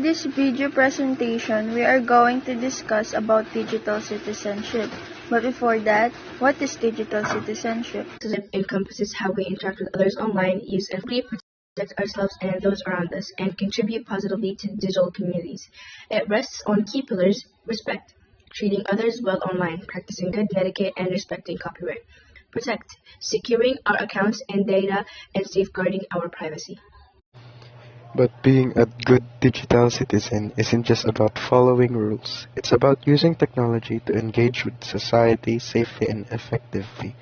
this video presentation, we are going to discuss about digital citizenship. But before that, what is digital citizenship? Citizenship encompasses how we interact with others online, use and freely protect ourselves and those around us, and contribute positively to digital communities. It rests on key pillars: respect, treating others well online, practicing good etiquette, and respecting copyright. Protect, securing our accounts and data, and safeguarding our privacy. But being a good digital citizen isn't just about following rules. It's about using technology to engage with society safely and effectively,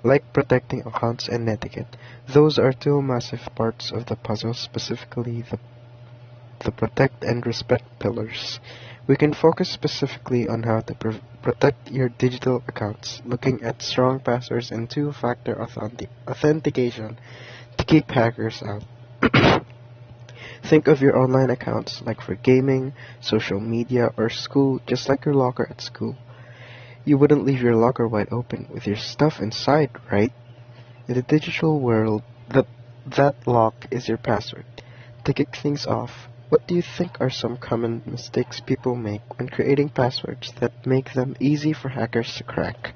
like protecting accounts and etiquette. Those are two massive parts of the puzzle, specifically the protect and respect pillars. We can focus specifically on how to protect your digital accounts, looking at strong passwords and two-factor authentication to keep hackers out. Think of your online accounts like for gaming, social media, or school, just like your locker at school. You wouldn't leave your locker wide open with your stuff inside, right? In the digital world, that lock is your password. To kick things off, what do you think are some common mistakes people make when creating passwords that make them easy for hackers to crack?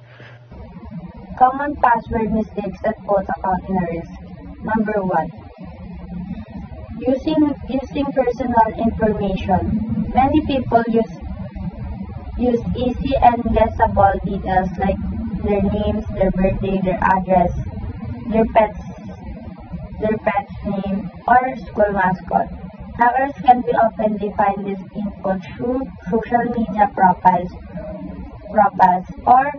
Common password mistakes that put account in a risk. Number 1. Using personal information. Many people use easy and guessable details like their names, their birthday, their address, their pet's name, or school mascot. Hackers can often define this info through social media profiles, or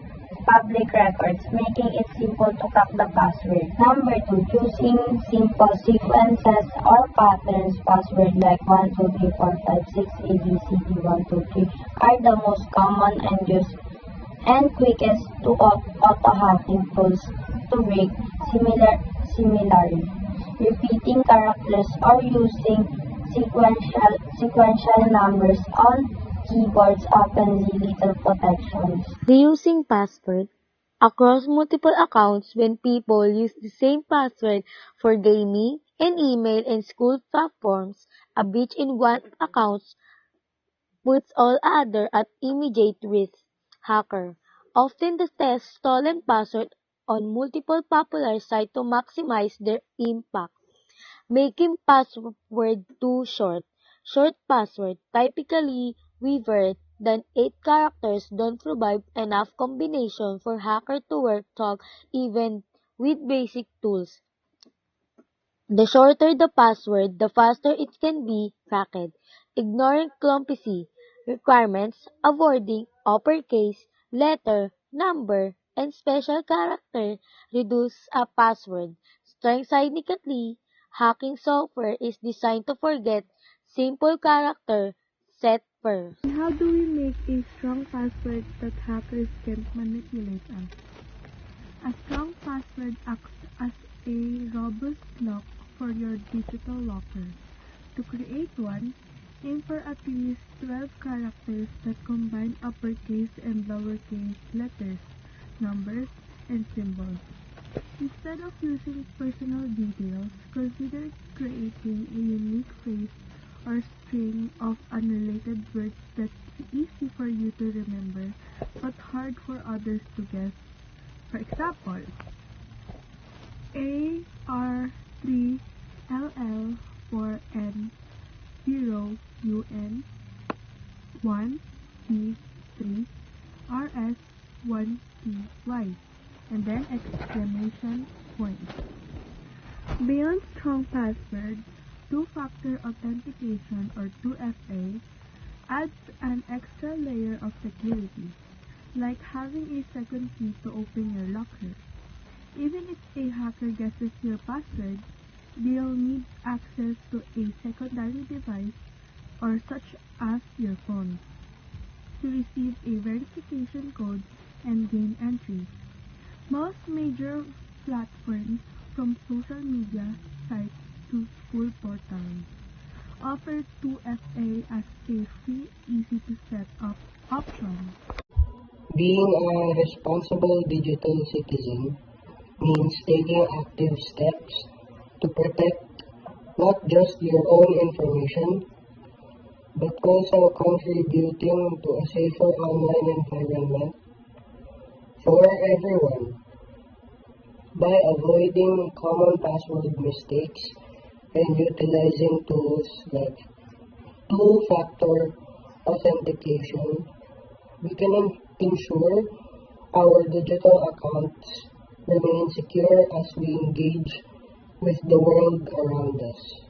public records, making it simple to crack the password. Number 2, using simple sequences or patterns. Passwords like 1, 2, 3, 4, 5, 6, ABCD, 1, 2, 3 are the most common and used and quickest to auto-hacking tools to break. Similarly, repeating characters or using sequential numbers on keyboards often leave little protections. Reusing password across multiple accounts. When people use the same password for gaming and email and school platforms, a breach in one account puts all other at immediate risk. Hacker often test stolen password on multiple popular sites to maximize their impact. Making password too short. Short password, typically fewer than 8 characters, don't provide enough combination for hacker to work talk even with basic tools. The shorter the password, the faster it can be cracked. Ignoring clumsy requirements, avoiding uppercase, letter, number, and special character reduce a password. Strength significantly, hacking software is designed to forget simple character set first. And how do we make a strong password that hackers can't manipulate us? A strong password acts as a robust lock for your digital locker. To create one, aim for at least 12 characters that combine uppercase and lowercase letters, numbers, and symbols. Instead of using personal details, consider creating a unique phrase or string of unrelated words that's easy for you to remember but hard for others to guess. For example, AR3LL4N0UN 1T3RS1TY and then exclamation point. Beyond strong passwords, two-factor authentication or 2FA adds an extra layer of security, like having a second key to open your locker. Even if a hacker guesses your password, they'll need access to a secondary device or such as your phone to receive a verification code and gain entry. Most major platforms, from social media sites to school portals, offer 2FA as a free, easy-to-set-up option. Being a responsible digital citizen means taking active steps to protect not just your own information, but also contributing to a safer online environment for everyone by avoiding common password mistakes and utilizing tools like two-factor authentication. We can ensure our digital accounts remain secure as we engage with the world around us.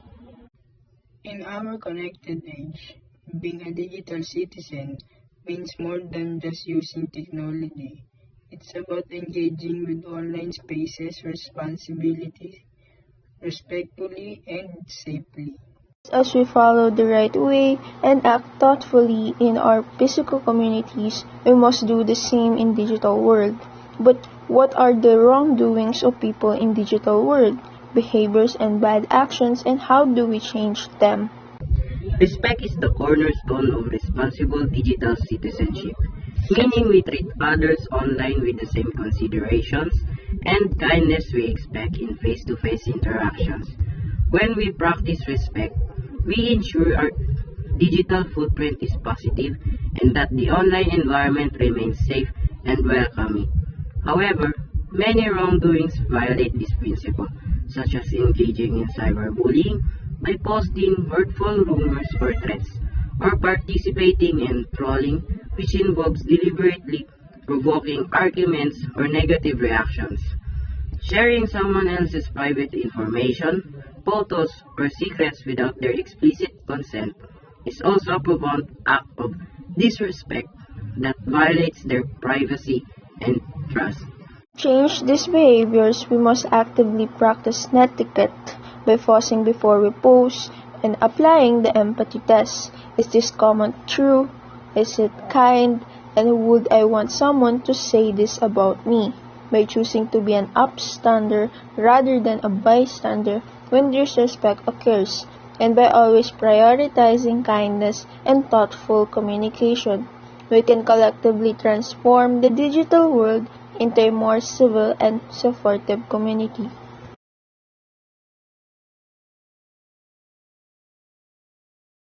In our connected age, being a digital citizen means more than just using technology. It's about engaging with online spaces respectfully, and safely. As we follow the right way and act thoughtfully in our physical communities, we must do the same in digital world. But what are the wrongdoings of people in digital world, behaviors and bad actions, and how do we change them? Respect is the cornerstone of responsible digital citizenship, meaning we treat others online with the same considerations and kindness we expect in face-to-face interactions. When we practice respect, we ensure our digital footprint is positive and that the online environment remains safe and welcoming. However, many wrongdoings violate this principle, such as engaging in cyberbullying by posting hurtful rumors or threats, or participating in trolling, which involves deliberately provoking arguments or negative reactions. Sharing someone else's private information, photos, or secrets without their explicit consent is also a profound act of disrespect that violates their privacy and trust. To change these behaviors, we must actively practice netiquette by pausing before we post and applying the empathy test. Is this comment true? Is it kind? And would I want someone to say this about me? By choosing to be an upstander rather than a bystander when disrespect occurs, and by always prioritizing kindness and thoughtful communication, we can collectively transform the digital world into a more civil and supportive community.